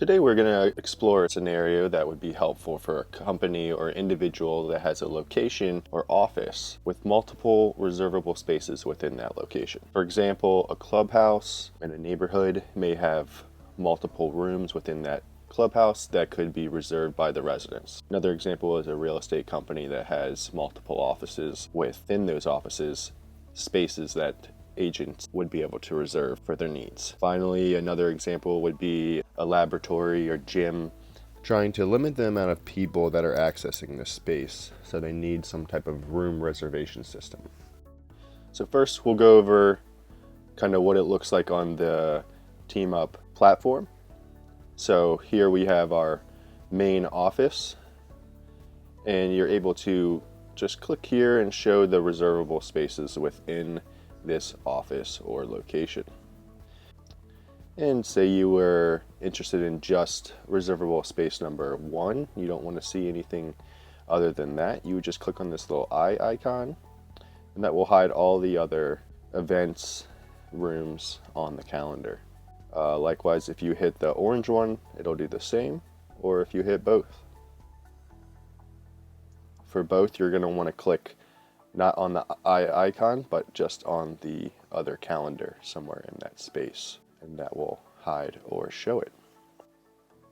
Today we're going to explore a scenario that would be helpful for a company or individual that has a location or office with multiple reservable spaces within that location. For example, a clubhouse in a neighborhood may have multiple rooms within that clubhouse that could be reserved by the residents. Another example is a real estate company that has multiple offices within those offices, spaces that agents would be able to reserve for their needs. Finally, another example would be a laboratory or gym trying to limit the amount of people that are accessing this space, so they need some type of room reservation system. So first we'll go over kind of what it looks like on the Teamup platform. So here we have our main office, and you're able to just click here and show the reservable spaces within this office or location. And say you were interested in just reservable space number 1, you don't want to see anything other than that, you would just click on this little eye icon, and that will hide all the other events rooms on the calendar. Likewise, if you hit the orange one, it'll do the same, or if you hit both. For both, you're going to want to click not on the eye icon, but just on the other calendar somewhere in that space, and that will hide or show it.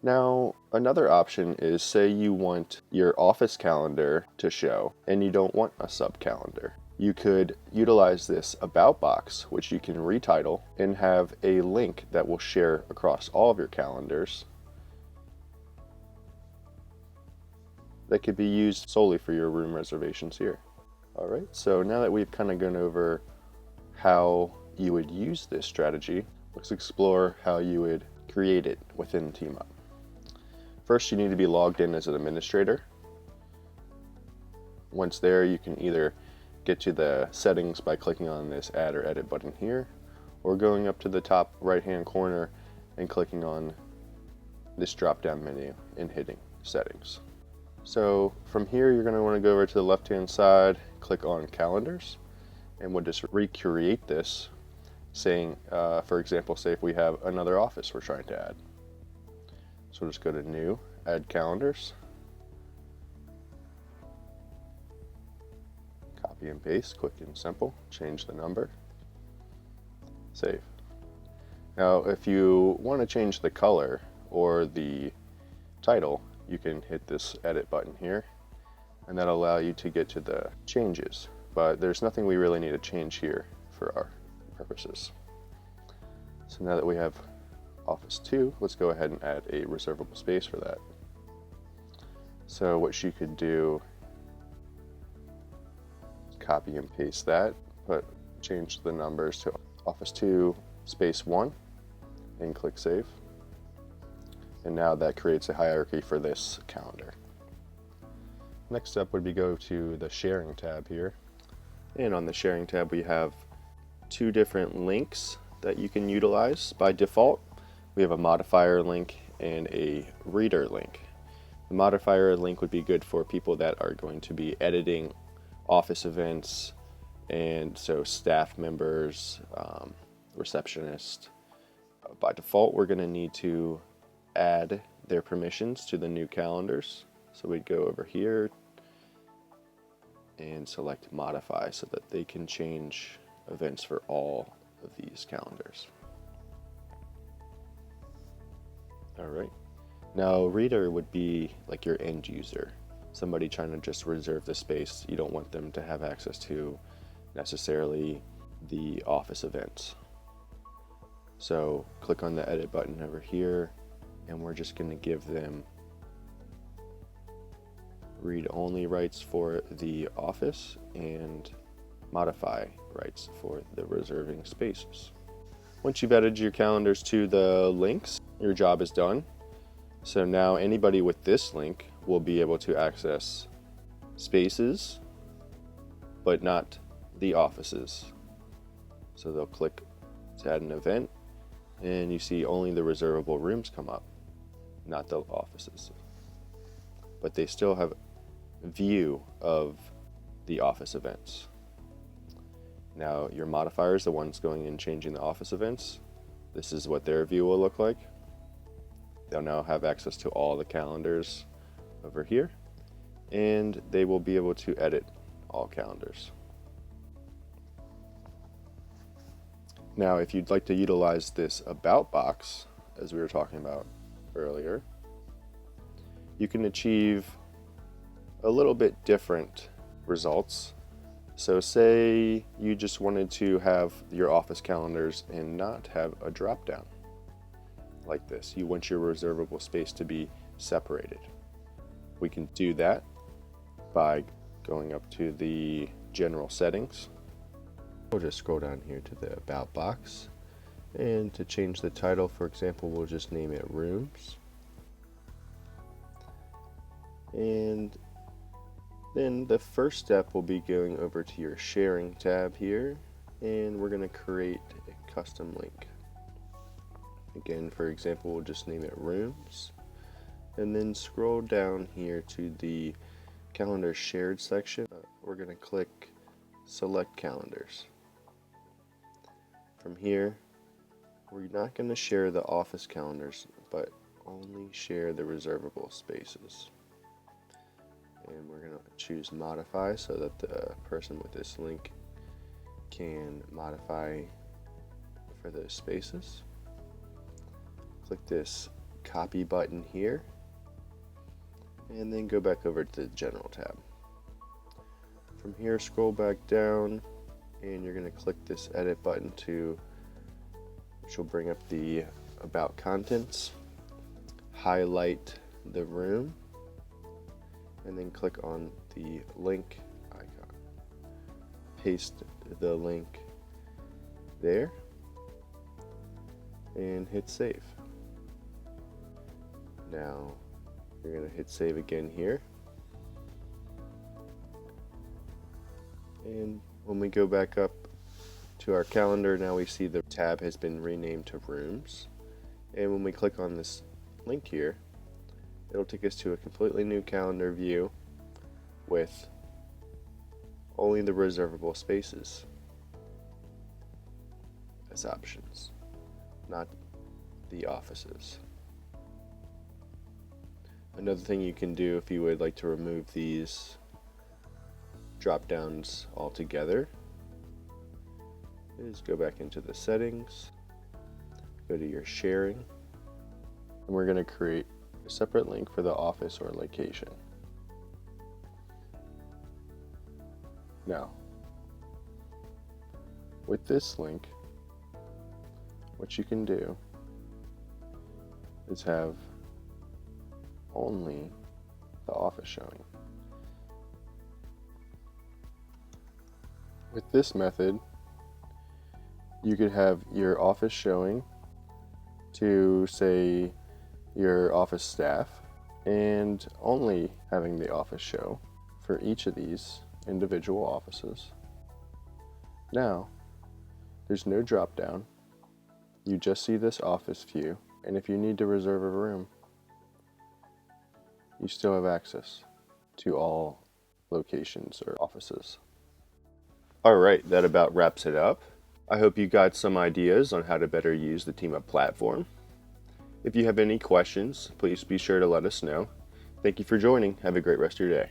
Now, another option is, say you want your office calendar to show and you don't want a sub calendar. You could utilize this about box, which you can retitle and have a link that will share across all of your calendars that could be used solely for your room reservations here. Alright, so now that we've kind of gone over how you would use this strategy, let's explore how you would create it within Teamup. First, you need to be logged in as an administrator. Once there, you can either get to the settings by clicking on this add or edit button here, or going up to the top right hand corner and clicking on this drop down menu and hitting settings. So from here, you're going to want to go over to the left hand side, click on calendars, and we'll just recreate this, saying, for example, say if we have another office we're trying to add. So we'll just go to new, add calendars, copy and paste, quick and simple, change the number, save. Now if you want to change the color or the title, you can hit this edit button here, and that'll allow you to get to the changes, but there's nothing we really need to change here for our purposes. So now that we have Office 2, let's go ahead and add a reservable space for that. So what you could do, copy and paste that, change the numbers to Office 2 space 1 and click save. And now that creates a hierarchy for this calendar. Next up would be go to the sharing tab here. And on the sharing tab, we have 2 different links that you can utilize. By default, we have a modifier link and a reader link. The modifier link would be good for people that are going to be editing office events, and so staff members, receptionists. By default, we're going to need to add their permissions to the new calendars. So we'd go over here and select modify so that they can change events for all of these calendars. Alright, now reader would be like your end user, somebody trying to just reserve the space. You don't want them to have access to necessarily the office events. So click on the edit button over here, and we're just going to give them read-only rights for the office and modify rights for the reserving spaces. Once you've added your calendars to the links, your job is done. So now anybody with this link will be able to access spaces, but not the offices. So they'll click to add an event, and you see only the reservable rooms come up, not the offices. But they still have view of the office events. Now your modifiers, the ones going and changing the office events, this is what their view will look like. They'll now have access to all the calendars over here, and they will be able to edit all calendars. Now, if you'd like to utilize this About box, as we were talking about earlier, you can achieve a little bit different results. So say you just wanted to have your office calendars and not have a drop down like this. You want your reservable space to be separated. We can do that by going up to the general settings. We'll just scroll down here to the About box, and to change the title, for example, we'll just name it Rooms. And then the first step will be going over to your Sharing tab here, and we're going to create a custom link. Again, for example, we'll just name it Rooms, and then scroll down here to the Calendar Shared section. We're going to click Select Calendars. From here, we're not going to share the office calendars, but only share the reservable spaces. And we're going to choose Modify so that the person with this link can modify for those spaces. Click this Copy button here, and then go back over to the General tab. From here, scroll back down, and you're going to click this Edit button which will bring up the About Contents, highlight the room, and then click on the link icon. Paste the link there, and hit Save. Now, you're going to hit Save again here. And when we go back up to our calendar, now we see the tab has been renamed to Rooms. And when we click on this link here, it'll take us to a completely new calendar view with only the reservable spaces as options, not the offices. Another thing you can do if you would like to remove these drop downs altogether is go back into the settings, go to your sharing, and we're going to create a separate link for the office or location. Now, with this link, what you can do is have only the office showing. With this method, you could have your office showing to, say, your office staff, and only having the office show for each of these individual offices. Now, there's no drop down. You just see this office view, and if you need to reserve a room, you still have access to all locations or offices. Alright, that about wraps it up. I hope you got some ideas on how to better use the Teamup platform. If you have any questions, please be sure to let us know. Thank you for joining. Have a great rest of your day.